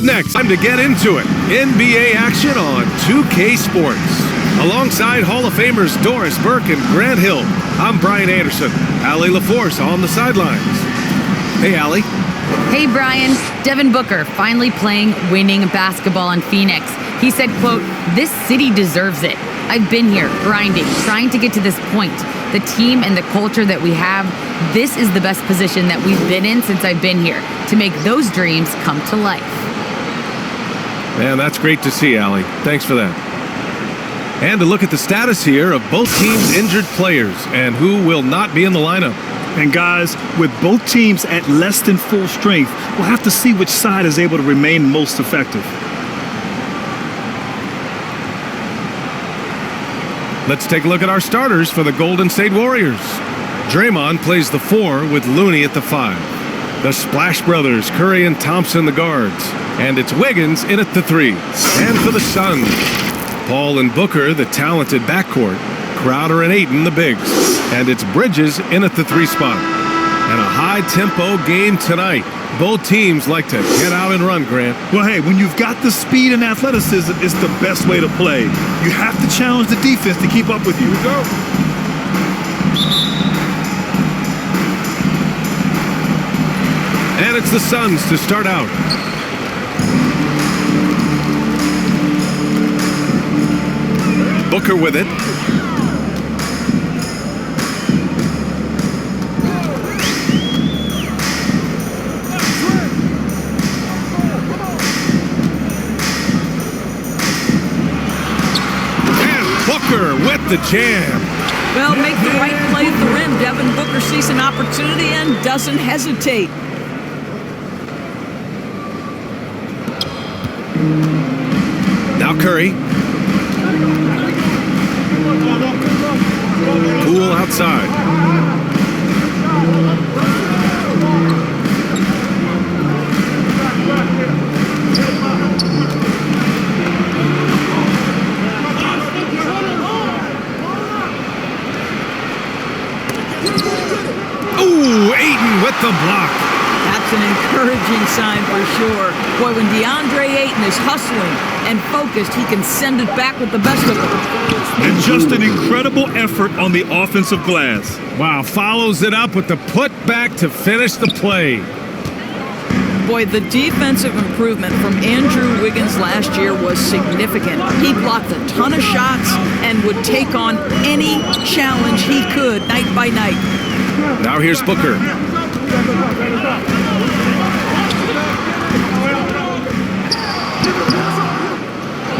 next, time to get into it. NBA action on 2K Sports. Alongside Hall of Famers Doris Burke and Grant Hill, I'm Brian Anderson. Allie LaForce on the sidelines. Hey, Allie. Hey, Brian. Devin Booker finally playing winning basketball in Phoenix. He said, quote, "This city deserves it. I've been here grinding, trying to get to this point. The team and the culture that we have, this is the best position that we've been in since I've been here, to make those dreams come to life." Man, that's great to see, Allie. Thanks for that. And to look at the status here of both teams' injured players and who will not be in the lineup. And guys, with both teams at less than full strength, we'll have to see which side is able to remain most effective. Let's take a look at our starters for the Golden State Warriors. Draymond plays the 4 with Looney at the 5. The Splash Brothers, Curry and Thompson, the guards. And it's Wiggins in at the 3. And for the Suns, Paul and Booker, the talented backcourt. Crowder and Ayton, the bigs. And it's Bridges in at the 3 spot. And a high-tempo game tonight. Both teams like to get out and run, Grant. Well, hey, when you've got the speed and athleticism, it's the best way to play. You have to challenge the defense to keep up with you. Go. And it's the Suns to start out. Booker with it. With the jam. Well, make the right play at the rim. Devin Booker sees an opportunity and doesn't hesitate. Now Curry. Poole outside. With the block. That's an encouraging sign for sure. Boy, when DeAndre Ayton is hustling and focused, he can send it back with the best of them. And just an incredible effort on the offensive glass. Wow, follows it up with the putback to finish the play. Boy, the defensive improvement from Andrew Wiggins last year was significant. He blocked a ton of shots and would take on any challenge he could night by night. Now here's Booker.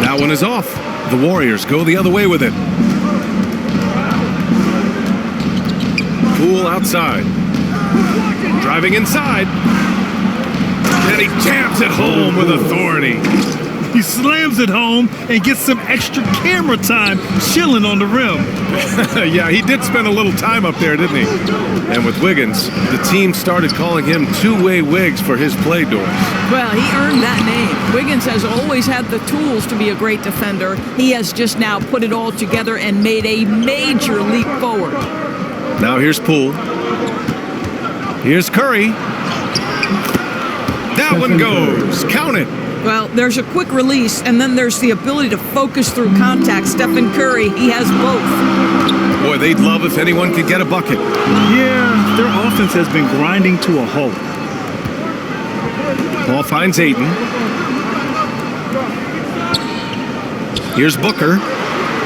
That one is off. The Warriors go the other way with it. Poole outside. Driving inside. And he jams it home with authority. He slams it home and gets some extra camera time chilling on the rim. Yeah, he did spend a little time up there, didn't he? And with Wiggins, the team started calling him two-way Wiggs for his play, Doris. Well, he earned that name. Wiggins has always had the tools to be a great defender. He has just now put it all together and made a major leap forward. Now here's Poole. Here's Curry. That one goes. Count it. Well, there's a quick release, and then there's the ability to focus through contact. Stephen Curry, he has both. Boy, they'd love if anyone could get a bucket. Yeah, their offense has been grinding to a halt. Ball finds Ayton. Here's Booker.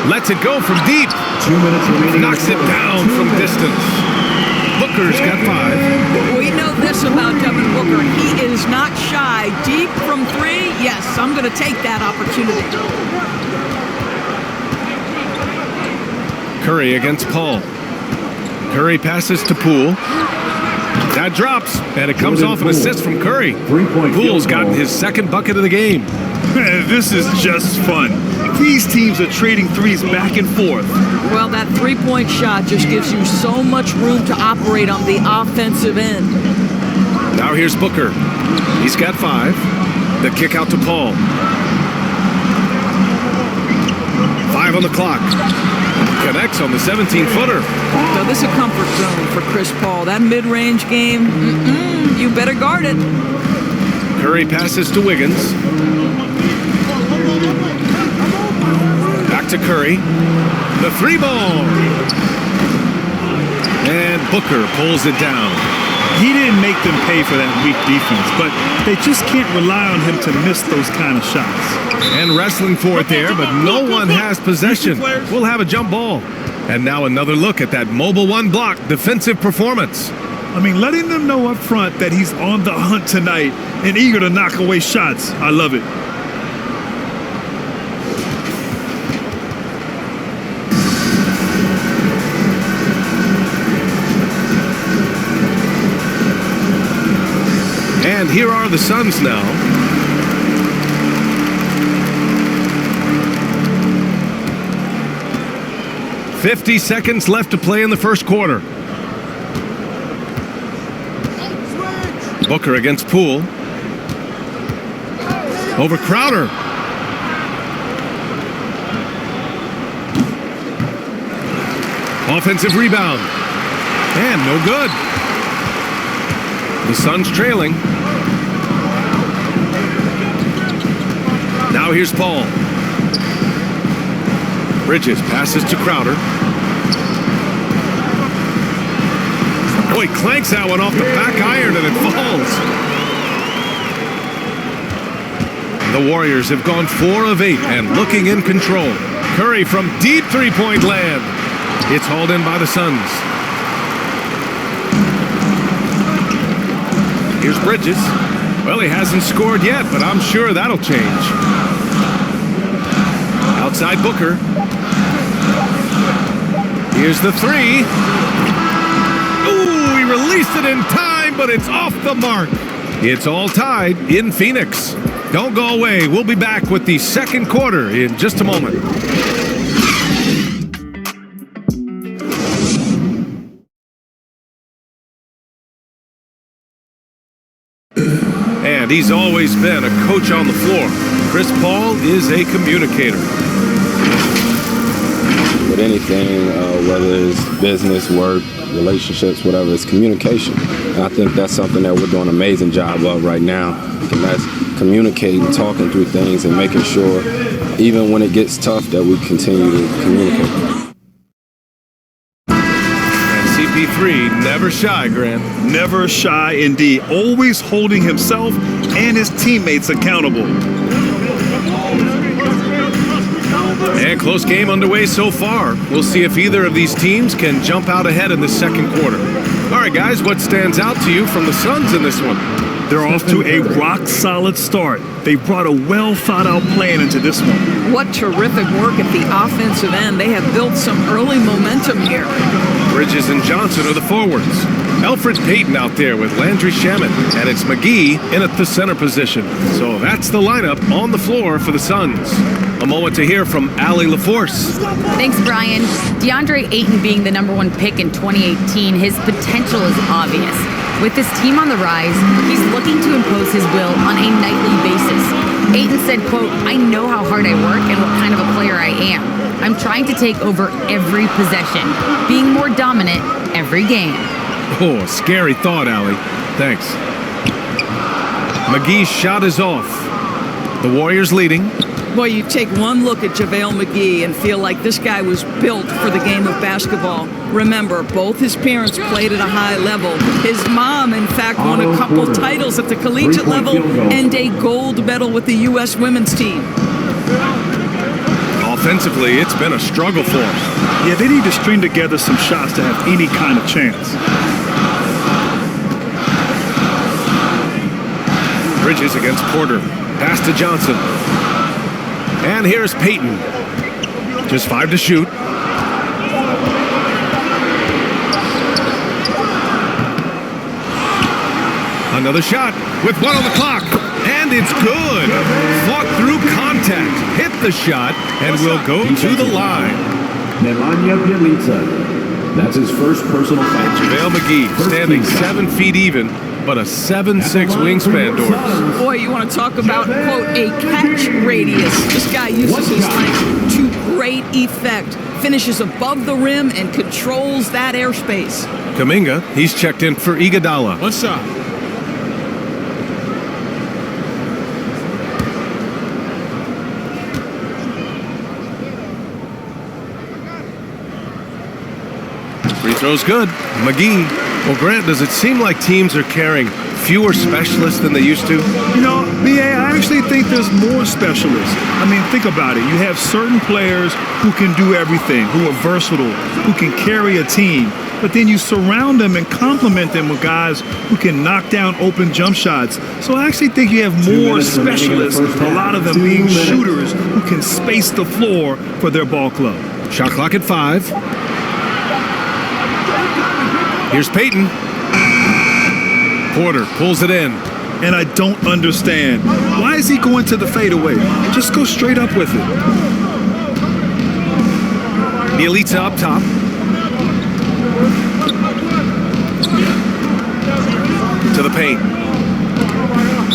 Lets it go from deep. 2 minutes remaining. Knocks it down from distance. Booker's got 5. We know this about Devin Booker. He is not shy. Deep from 3, yes, I'm going to take that opportunity. Curry against Paul. Curry passes to Poole. That drops, and it comes off an assist from Curry. Poole's gotten his second bucket of the game. This is just fun. These teams are trading threes back and forth. Well, that three-point shot just gives you so much room to operate on the offensive end. Now here's Booker. He's got 5. The kick out to Paul. 5 on the clock. Connects on the 17-footer. So this is a comfort zone for Chris Paul. That mid-range game, you better guard it. Curry passes to Wiggins. Back to Curry. The three ball. And Booker pulls it down. He didn't make them pay for that weak defense, but they just can't rely on him to miss those kind of shots. And wrestling for it there, but no one has possession. We'll have a jump ball. And now another look at that mobile one block defensive performance. I mean, letting them know up front that he's on the hunt tonight and eager to knock away shots. I love it. And here are the Suns now. "50 seconds left to play in the first quarter. Booker against Poole. Over Crowder. Offensive rebound. And no good. The Suns trailing. Now here's Paul. Bridges passes to Crowder. Oh, he clanks that one off the back iron and it falls. The Warriors have gone 4 of 8 and looking in control. Curry from deep three-point land. It's hauled in by the Suns. Here's Bridges. Well, he hasn't scored yet, but I'm sure that'll change. Outside Booker. Here's the three. Ooh, he released it in time, but it's off the mark. It's all tied in Phoenix. Don't go away. We'll be back with the second quarter in just a moment. And he's always been a coach on the floor. Chris Paul is a communicator. With anything, whether it's business, work, relationships, whatever, it's communication. And I think that's something that we're doing an amazing job of right now. And that's communicating, talking through things, and making sure, even when it gets tough, that we continue to communicate. CP3, never shy, Grant. Never shy indeed. Always holding himself and his teammates accountable. And close game underway so far. We'll see if either of these teams can jump out ahead in the second quarter. All right, guys, what stands out to you from the Suns in this one? They're off to a rock-solid start. They brought a well-thought-out plan into this one. What terrific work at the offensive end. They have built some early momentum here. Bridges and Johnson are the forwards. Elfrid Payton out there with Landry Shamet, and it's McGee in at the center position. So that's the lineup on the floor for the Suns. A moment to hear from Allie LaForce. Thanks, Brian. DeAndre Ayton being the #1 pick in 2018, his potential is obvious. With this team on the rise, he's looking to impose his will on a nightly basis. Ayton said, quote, "I know how hard I work and what kind of a player I am. I'm trying to take over every possession, being more dominant every game." Oh, scary thought, Allie. Thanks. McGee's shot is off. The Warriors leading. Boy, you take one look at JaVale McGee and feel like this guy was built for the game of basketball. Remember, both his parents played at a high level. His mom, in fact, won a couple titles at the collegiate level and a gold medal with the U.S. women's team. Offensively, it's been a struggle for him. Yeah, they need to string together some shots to have any kind of chance. Bridges against Porter. Pass to Johnson. And here's Payton. Just 5 to shoot. Another shot with 1 on the clock. And it's good. Fought through contact. Hit the shot and will go to the line. Nemanja Bjelica. That's his first personal foul. JaVale McGee standing 7 feet even, but a 7'6" wingspan, Doris. Boy, you want to talk about, quote, a catch radius. This guy uses his length to great effect. Finishes above the rim and controls that airspace. Kuminga, he's checked in for Iguodala. One shot. throws good. McGee. Well, Grant, does it seem like teams are carrying fewer specialists than they used to? You know, B.A., I actually think there's more specialists. I mean, think about it. You have certain players who can do everything, who are versatile, who can carry a team. But then you surround them and complement them with guys who can knock down open jump shots. So I actually think you have more specialists, a lot of them being shooters who can space the floor for their ball club. Shot clock at 5. Here's Peyton. Porter pulls it in. And I don't understand. Why is he going to the fadeaway? Just go straight up with it. Bielitsa up top. To the paint.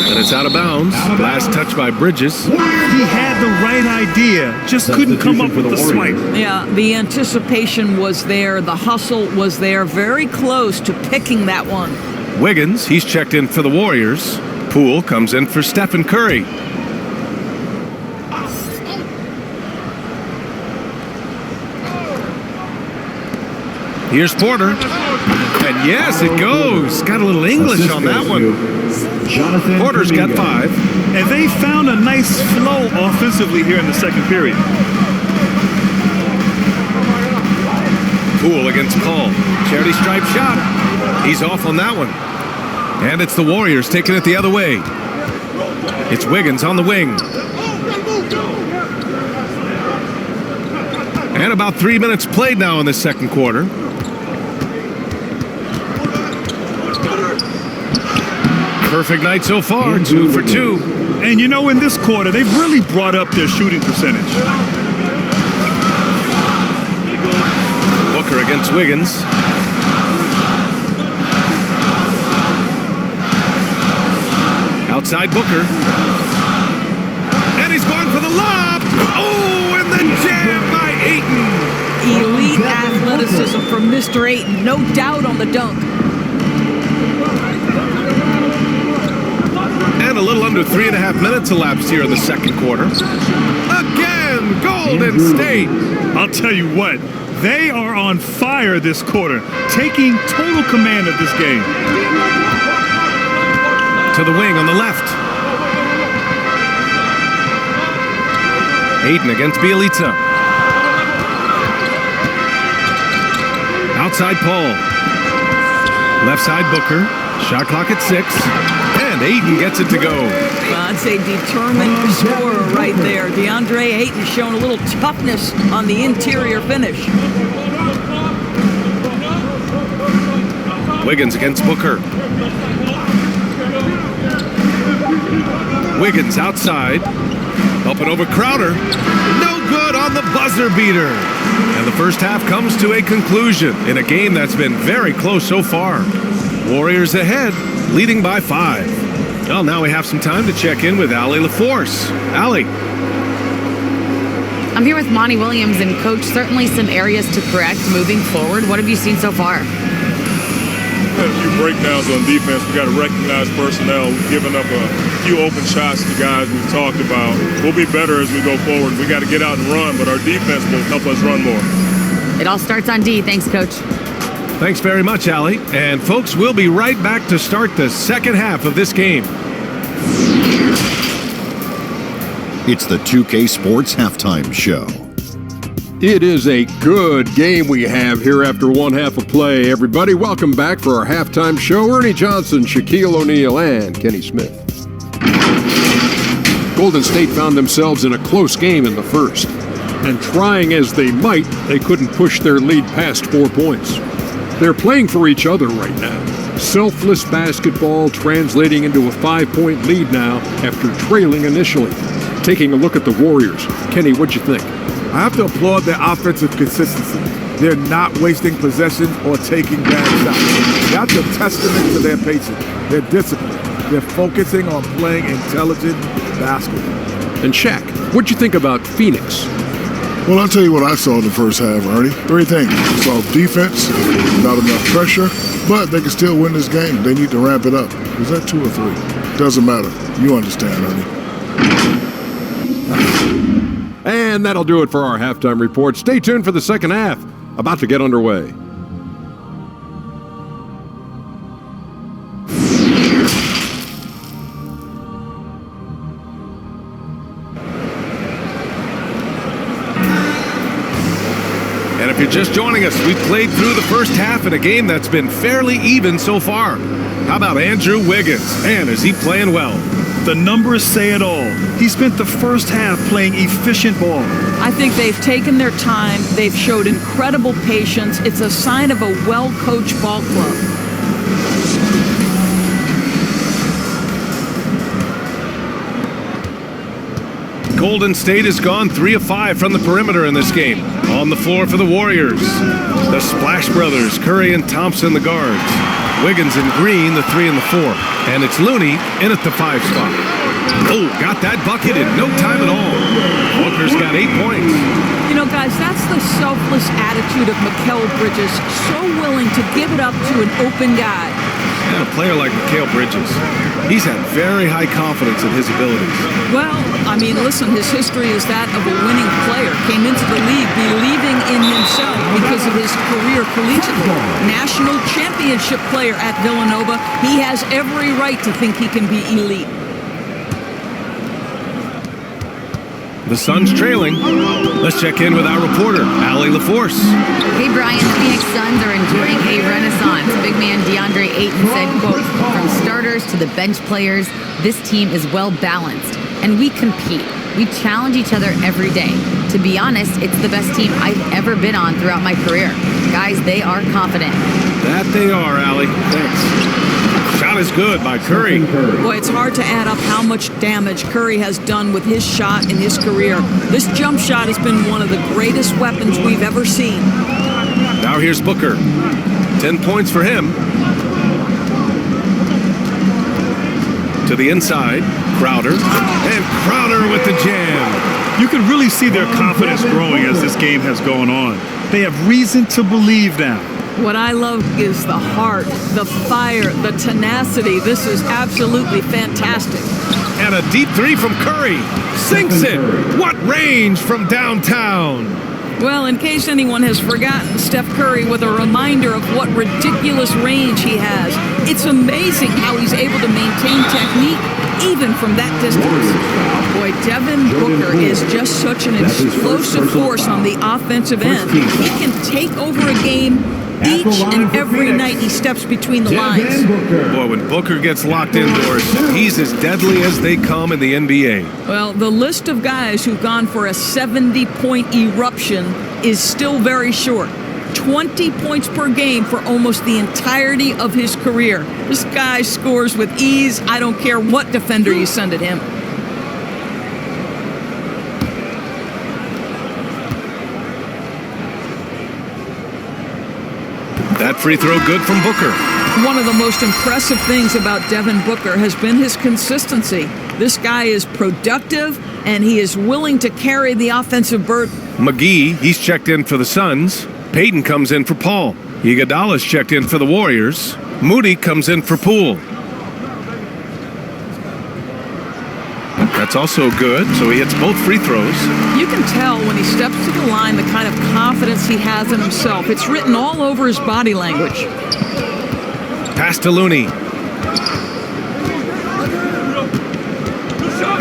And it's out of bounds. Last touch by Bridges. He had the right idea, just couldn't come up with the swipe. Yeah, the anticipation was there. The hustle was there. Very close to picking that one. Wiggins, he's checked in for the Warriors. Poole comes in for Stephen Curry. Here's Porter. And yes, it goes. Got a little English on that one. Porter's got 5. And they found a nice flow offensively here in the second period. Poole against Paul. Charity stripe shot. He's off on that one. And it's the Warriors taking it the other way. It's Wiggins on the wing. And about 3 minutes played now in the second quarter. Perfect night so far, 2 for 2. And you know, in this quarter, they've really brought up their shooting percentage. Booker against Wiggins. Outside Booker. And he's going for the lob. Oh, and the jam by Ayton. Elite athleticism from Mr. Ayton. No doubt on the dunk. And a little under 3.5 minutes elapsed here in the second quarter. Again, Golden State. I'll tell you what, they are on fire this quarter, taking total command of this game. To the wing on the left. Ayton against Bielitsa. Outside Paul. Left side Booker. Shot clock at 6. And Ayton gets it to go. That's a determined scorer right there. DeAndre Ayton showing a little toughness on the interior finish. Wiggins against Booker. Wiggins outside. Up and over Crowder. No good on the buzzer beater. And the first half comes to a conclusion in a game that's been very close so far. Warriors ahead, leading by 5. Well, now we have some time to check in with Allie LaForce. Allie. I'm here with Monty Williams, and Coach, certainly some areas to correct moving forward. What have you seen so far? A few breakdowns on defense. We got to recognize personnel. We've given up a few open shots to guys we've talked about. We'll be better as we go forward. We got to get out and run, but our defense will help us run more. It all starts on D. Thanks, Coach. Thanks very much, Allie. And folks, we'll be right back to start the second half of this game. It's the 2K Sports Halftime Show. It is a good game we have here after one half of play. Everybody, welcome back for our halftime show. Ernie Johnson, Shaquille O'Neal, and Kenny Smith. Golden State found themselves in a close game in the first. And trying as they might, they couldn't push their lead past 4 points. They're playing for each other right now. Selfless basketball translating into a 5-point lead now after trailing initially. Taking a look at the Warriors. Kenny, what'd you think? I have to applaud their offensive consistency. They're not wasting possessions or taking bad shots. That's a testament to their patience, their discipline. They're focusing on playing intelligent basketball. And Shaq, what'd you think about Phoenix? Well, I'll tell you what I saw in the first half, Ernie. 3 things. I saw defense, not enough pressure, but they can still win this game. They need to ramp it up. Is that 2 or 3? Doesn't matter. You understand, Ernie. And that'll do it for our halftime report. Stay tuned for the second half, about to get underway. you're just joining us, we've played through the first half in a game that's been fairly even so far. How about Andrew Wiggins? Man, is he playing well? The numbers say it all. He spent the first half playing efficient ball. I think they've taken their time. They've showed incredible patience. It's a sign of a well-coached ball club. Golden State has gone 3 of 5 from the perimeter in this game. On the floor for the Warriors, the Splash Brothers, Curry and Thompson, the guards. Wiggins and Green, the 3 and the 4. And it's Looney in at the 5 spot. Oh, got that bucket in no time at all. Booker's got 8 points. You know, guys, that's the selfless attitude of Mikal Bridges. So willing to give it up to an open guy. And a player like Mikal Bridges, he's had very high confidence in his abilities. Well, I mean, listen, his history is that of a winning player. Came into the league believing in himself because of his career collegiately. National championship player at Villanova. He has every right to think he can be elite. The Suns trailing. Let's check in with our reporter, Allie LaForce. Hey, Brian, the Phoenix Suns are enjoying a renaissance. Big man DeAndre Ayton said, quote, from starters to the bench players, this team is well balanced, and we compete. We challenge each other every day. To be honest, it's the best team I've ever been on throughout my career. Guys, they are confident. That they are, Allie. Thanks. Shot is good by Curry. Boy, it's hard to add up how much damage Curry has done with his shot in his career. This jump shot has been one of the greatest weapons we've ever seen. Now here's Booker. 10 points for him. To the inside, Crowder. And Crowder with the jam. You can really see their confidence growing as this game has gone on. They have reason to believe now. What I love is the heart, the fire, the tenacity. This is absolutely fantastic. And a deep 3 from Curry. Sinks it. What range from downtown. Well, in case anyone has forgotten, Steph Curry with a reminder of what ridiculous range he has. It's amazing how he's able to maintain technique even from that distance. Boy, Devin Booker is just such an explosive force on the offensive end. He can take over a game each and every night he steps between the lines. Boy, when Booker gets locked indoors, he's as deadly as they come in the NBA. Well, the list of guys who've gone for a 70-point eruption is still very short. 20 points per game for almost the entirety of his career. This guy scores with ease. I don't care what defender you send at him. That free throw good from Booker. One of the most impressive things about Devin Booker has been his consistency. This guy is productive, and he is willing to carry the offensive burden. McGee, he's checked in for the Suns. Payton comes in for Paul. Iguodala's checked in for the Warriors. Moody comes in for Poole. That's also good, so he hits both free throws. You can tell when he steps to the line the kind of confidence he has in himself. It's written all over his body language. Pass to Looney.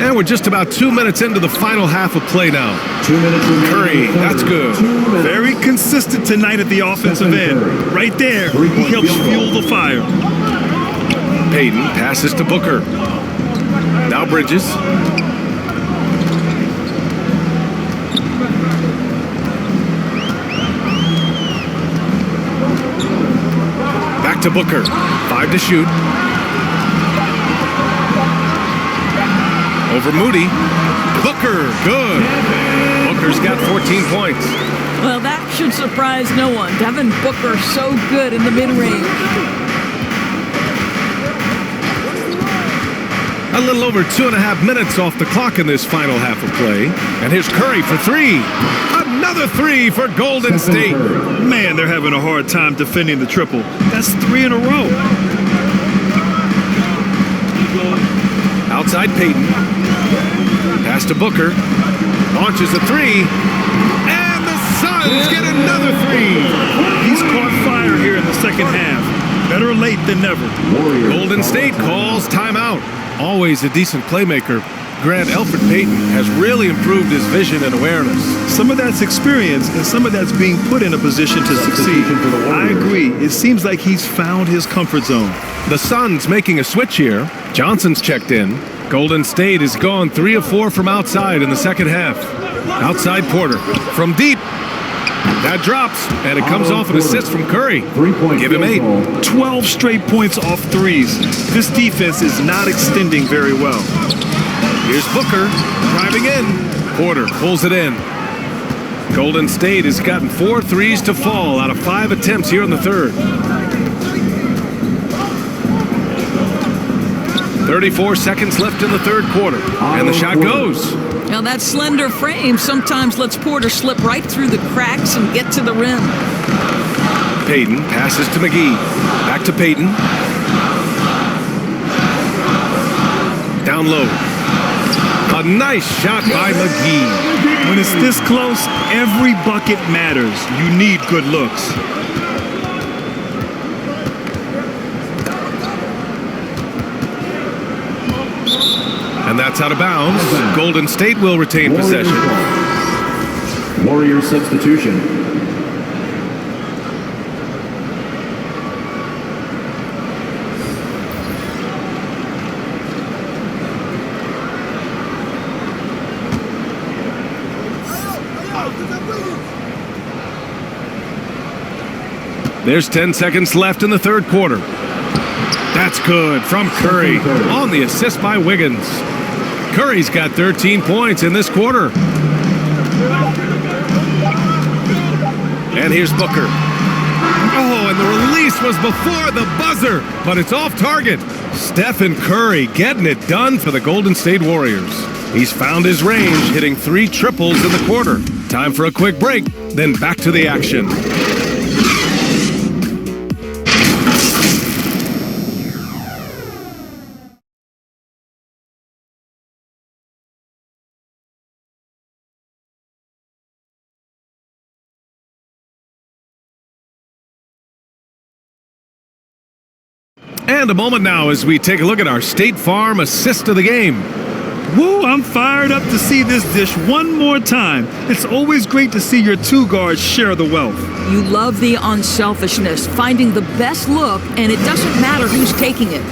And we're just about 2 minutes into the final half of play now. 2 minutes remaining. Curry, that's good. Very consistent tonight at the offensive end. Right there, he helps fuel the fire. Payton passes to Booker. Now Bridges. Back to Booker. 5 to shoot. Over Moody. Booker, good. Booker's got 14 points. Well, that should surprise no one. Devin Booker so good in the mid-range. A little over 2.5 minutes off the clock in this final half of play. And here's Curry for 3. Another 3 for Golden State. Man, they're having a hard time defending the triple. That's 3 in a row. Outside Payton. Pass to Booker. Launches a 3. And the Suns get another 3. He's caught fire here in the second half. Better late than never. Golden State calls timeout. Always a decent playmaker, Grant Elfrid Payton has really improved his vision and awareness. Some of that's experience, and some of that's being put in a position to succeed. I agree. It seems like he's found his comfort zone. The Suns making a switch here. Johnson's checked in. Golden State has gone 3 of 4 from outside in the second half. Outside Porter from deep. That drops, and it comes off an assist from Curry. Give him 8. 12 straight points off threes. This defense is not extending very well. Here's Booker driving in. Porter pulls it in. Golden State has gotten 4 threes to fall out of 5 attempts here in the third. 34 seconds left in the third quarter, and the shot goes. Now that slender frame sometimes lets Porter slip right through the cracks and get to the rim. Payton passes to McGee. Back to Payton. Down low. A nice shot by McGee. When it's this close, every bucket matters. You need good looks. And that's out of bounds. Golden State will retain possession. Warriors substitution. There's 10 seconds left in the third quarter. That's good from Curry on the assist by Wiggins. Curry's got 13 points in this quarter. And here's Booker. Oh, and the release was before the buzzer, but it's off target. Stephen Curry getting it done for the Golden State Warriors. He's found his range, hitting 3 triples in the quarter. Time for a quick break, then back to the action. And a moment now as we take a look at our State Farm assist of the game. Woo, I'm fired up to see this dish one more time. It's always great to see your 2 guards share the wealth. You love the unselfishness, finding the best look, and it doesn't matter who's taking it.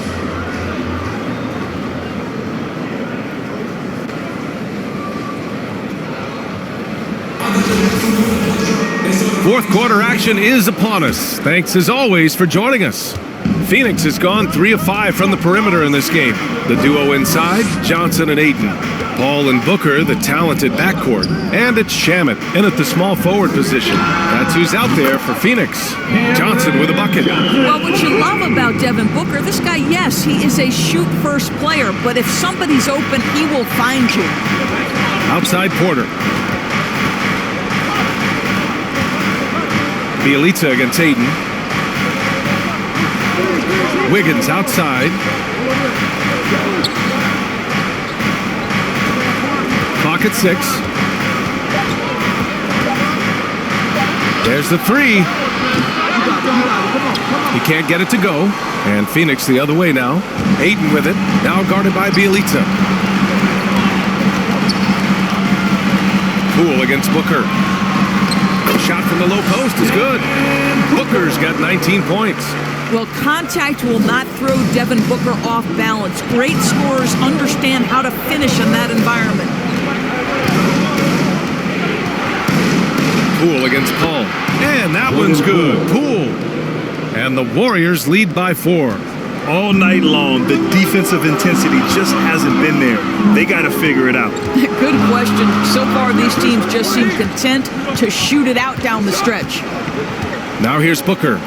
Fourth quarter action is upon us. Thanks as always for joining us. Phoenix has gone 3 of 5 from the perimeter in this game. The duo inside, Johnson and Ayton. Paul and Booker, the talented backcourt. And it's Shamet in at the small forward position. That's who's out there for Phoenix. Johnson with a bucket. Well, what you love about Devin Booker, this guy, yes, he is a shoot-first player, but if somebody's open, he will find you. Outside Porter. Bielitsa against Ayton. Wiggins outside. Clock at 6. There's the 3. He can't get it to go. And Phoenix the other way now. Ayton with it. Now guarded by Bielitsa. Poole against Booker. Shot from the low post is good. Booker's got 19 points. Well, contact will not throw Devin Booker off balance. Great scorers understand how to finish in that environment. Poole against Paul. And that one's good. Poole. And the Warriors lead by 4. All night long, the defensive intensity just hasn't been there. They got to figure it out. Good question. So far, these teams just seem content to shoot it out down the stretch. Now here's Booker.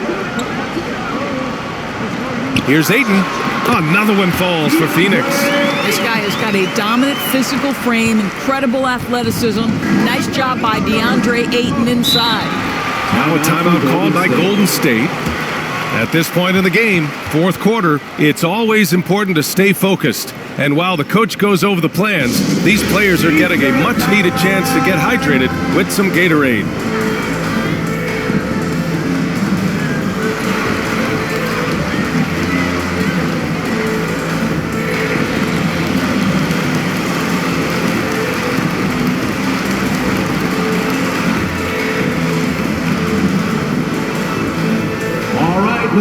Here's Ayton. Another one falls for Phoenix. This guy has got a dominant physical frame, incredible athleticism. Nice job by DeAndre Ayton inside. Now a timeout called by Golden State. At this point in the game, fourth quarter, it's always important to stay focused. And while the coach goes over the plans, these players are getting a much-needed chance to get hydrated with some Gatorade.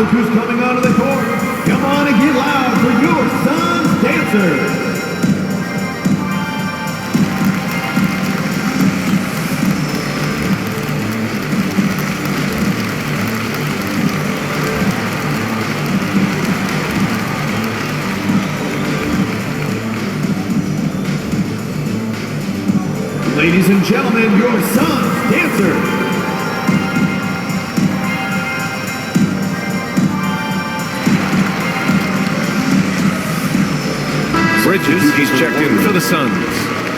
Look who's coming onto the court. Come on and get loud for your SUNS dancers. Ladies and gentlemen, your SUNS dancers. Bridges, he's checked in for the Suns.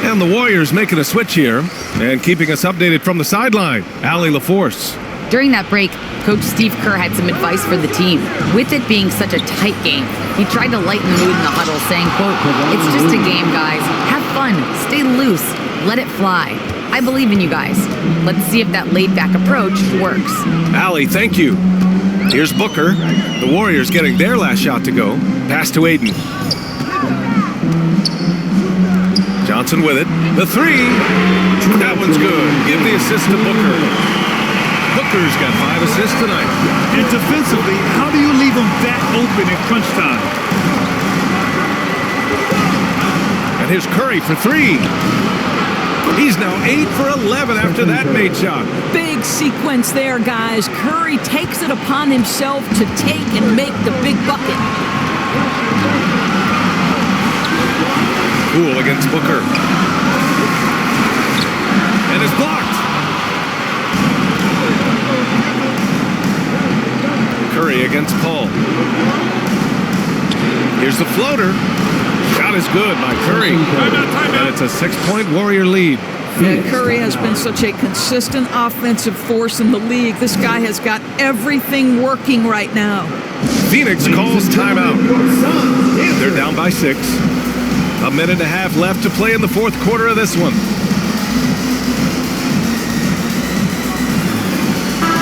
And the Warriors making a switch here and keeping us updated from the sideline. Allie LaForce. During that break, Coach Steve Kerr had some advice for the team. With it being such a tight game, he tried to lighten the mood in the huddle, saying, quote, "It's just a game, guys. Have fun. Stay loose. Let it fly. I believe in you guys. Let's see if that laid-back approach works." Allie, thank you. Here's Booker. The Warriors getting their last shot to go. Pass to Aiden. Johnson with it. The three. That one's good. Give the assist to Booker. Booker's got 5 assists tonight. And defensively, how do you leave them that open in crunch time? And here's Curry for 3. He's now 8 for 11 after that made shot. Big sequence there, guys. Curry takes it upon himself to take and make the big bucket. Poole against Booker. And it's blocked. Curry against Paul. Here's the floater. Shot is good by Curry. And it's a 6-point Warrior lead. Yeah, Curry has been such a consistent offensive force in the league. This guy has got everything working right now. Phoenix calls timeout. They're down by 6. A minute and a half left to play in the fourth quarter of this one.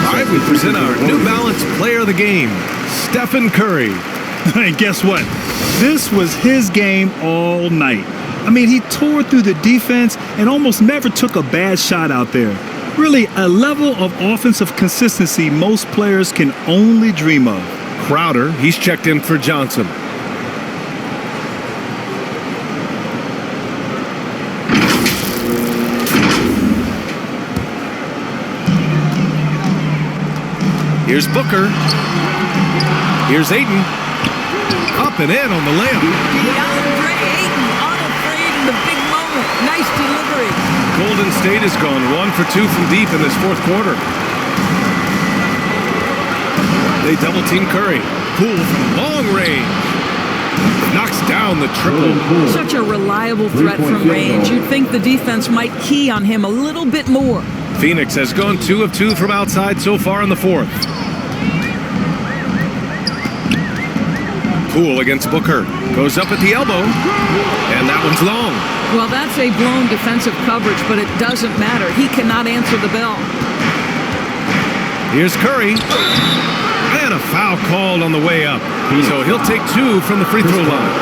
All right, we present our New Balance Player of the Game, Stephen Curry. And guess what? This was his game all night. I mean, he tore through the defense and almost never took a bad shot out there. Really, a level of offensive consistency most players can only dream of. Crowder, he's checked in for Johnson. Here's Booker. Here's Aiden. Up and in on the layup. DeAndre Ayton unafraid in the big moment. Nice delivery. Golden State has gone 1 for 2 from deep in this fourth quarter. They double team Curry. Poole from long range. Knocks down the triple. Such a reliable threat from range. You'd think the defense might key on him a little bit more. Phoenix has gone 2 of 2 from outside so far in the fourth. Poole against Booker. Goes up at the elbow. And that one's long. Well, that's a blown defensive coverage, but it doesn't matter. He cannot answer the bell. Here's Curry. And a foul called on the way up. So he'll take 2 from the free throw line.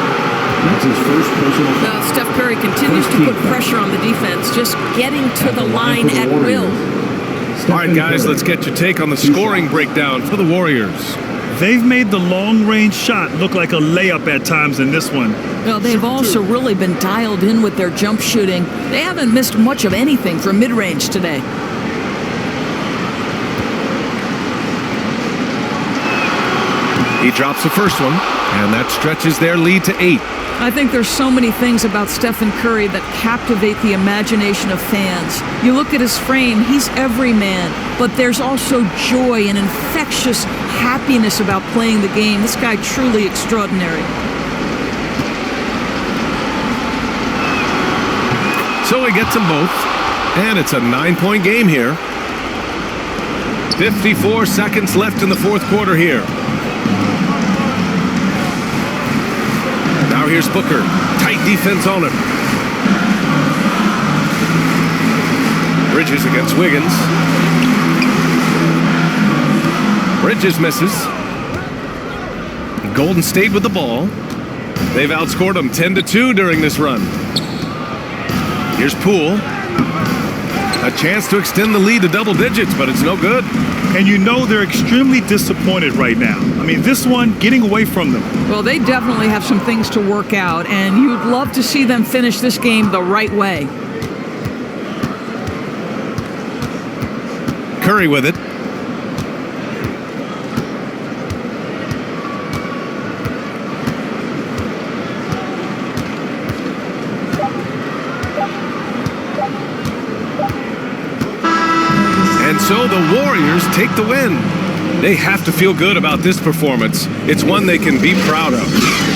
That's his first personal foul. Steph Curry continues to put pressure on the defense, just getting to the line at will. All right, guys, let's get your take on the scoring breakdown for the Warriors. They've made the long-range shot look like a layup at times in this one. Well, they've also really been dialed in with their jump shooting. They haven't missed much of anything from mid-range today. He drops the first one, and that stretches their lead to 8. I think there's so many things about Stephen Curry that captivate the imagination of fans. You look at his frame, he's every man, but there's also joy and infectious happiness about playing the game. This guy truly extraordinary. So he gets them both, and it's a 9-point game here. 54 seconds left in the fourth quarter here. Now here's Booker. Tight defense on him. Bridges against Wiggins. Bridges misses. Golden State with the ball. They've outscored them 10-2 during this run. Here's Poole. A chance to extend the lead to double digits, but it's no good. And you know they're extremely disappointed right now. I mean, this one getting away from them. Well, they definitely have some things to work out, and you'd love to see them finish this game the right way. Curry with it. And so the Warriors take the win. They have to feel good about this performance. It's one they can be proud of.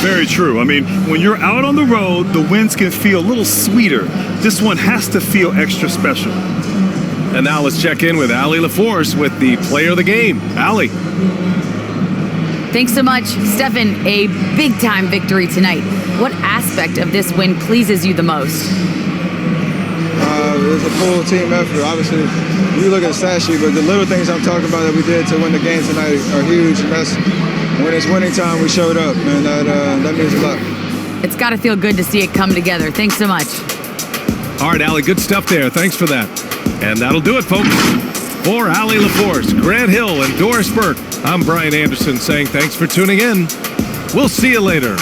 Very true. I mean, when you're out on the road, the wins can feel a little sweeter. This one has to feel extra special. And now let's check in with Allie LaForce with the player of the game. Allie. Thanks so much, Stephen. A big-time victory tonight. What aspect of this win pleases you the most? It was a full team effort. Obviously, you look at the stat sheet, but the little things I'm talking about that we did to win the game tonight are huge. And that's when it's winning time, we showed up, and that means a lot. It's got to feel good to see it come together. Thanks so much. All right, Allie, good stuff there. Thanks for that. And that'll do it, folks. For Allie LaForce, Grant Hill, and Doris Burke, I'm Brian Anderson saying thanks for tuning in. We'll see you later.